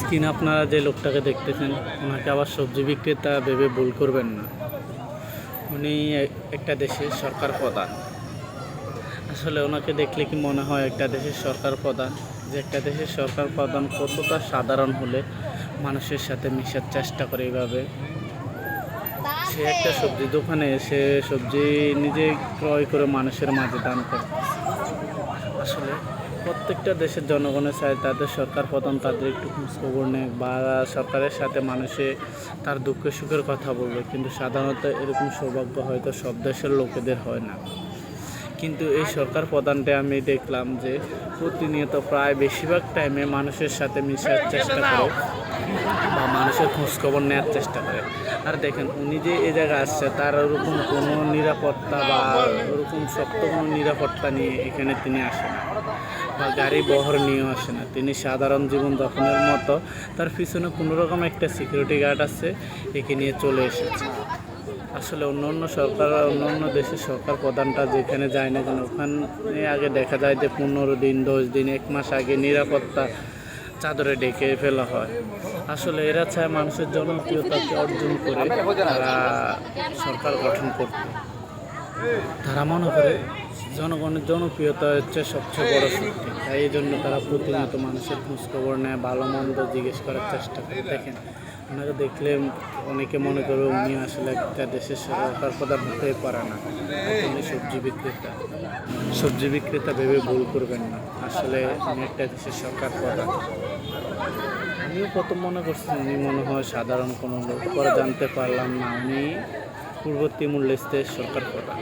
স্ক্রিনে আপনারা যে লোকটাকে দেখতেছেন, ওনাকে আবার সবজি বিক্রেতা ভেবে ভুল করবেন না। উনি একটা দেশের সরকার প্রধান। আসলে ওনাকে দেখলে কি মনে হয় একটা দেশের সরকার প্রধান? যে একটা দেশের সরকার প্রধান কতটা সাধারণ হলে মানুষের সাথে মেশার চেষ্টা করে এইভাবে। সে একটা সবজি দোকানে সে সবজি নিজে ক্রয় করে মানুষের মাঝে দান করে। আসলে প্রত্যেকটা দেশের জনগণের চায় তাদের সরকার প্রধান তাদের একটু খোঁজখবর নেয় বা সরকারের সাথে মানুষে তার দুঃখ সুখের কথা বলবে, কিন্তু সাধারণত এরকম সৌভাগ্য হয়তো সব দেশের লোকেদের হয় না। কিন্তু এই সরকার প্রধানটা আমি দেখলাম যে প্রতিনিয়ত প্রায় বেশিরভাগ টাইমে মানুষের সাথে মিশার চেষ্টা করে বা মানুষের খোঁজখবর নেওয়ার চেষ্টা করে। আর দেখেন উনি যে এই জায়গায় আসছে তার ওরকম কোনো নিরাপত্তা বা ওরকম শক্ত কোনো নিরাপত্তা নিয়ে এখানে তিনি আসেন না বা গাড়ি বহর নিয়েও আসে না। তিনি সাধারণ জীবনযাপনের মতো তার পিছনে কোনোরকম একটা সিকিউরিটি গার্ড আছে, একে নিয়ে চলে এসেছে। আসলে অন্য দেশের সরকার প্রধানটা যেখানে যায় না কেন ওখানে আগে দেখা যায় যে 15 দিন 10 দিন 1 মাস আগে নিরাপত্তা চাদরে ডেকে ফেলা হয়। আসলে এরা চায় মানুষের জনপ্রিয়তাকে অর্জন করে তারা সরকার গঠন করতে। তারা মনে করে জনগণের জনপ্রিয়তা হচ্ছে সবচেয়ে বড় শক্তি, তাই এই জন্য তারা প্রতিনিয়ত মানুষের খোঁজখবর নেয়, ভালো মন্দ জিজ্ঞেস করার চেষ্টা করে। দেখেন ওনাকে দেখলে অনেকে মনে করে উনি আসলে একটা দেশের সরকার প্রধান হতেই পারে না, উনি সবজি বিক্রেতা ভেবে ভুল করবেন না। আসলে উনি একটা দেশের সরকার প্রধান। আমিও প্রথম মনে করছি উনি মনে হয় সাধারণ কোনো লোক, পরে জানতে পারলাম না উনি পূর্ব তিমুর লেস্তের সরকার প্রধান।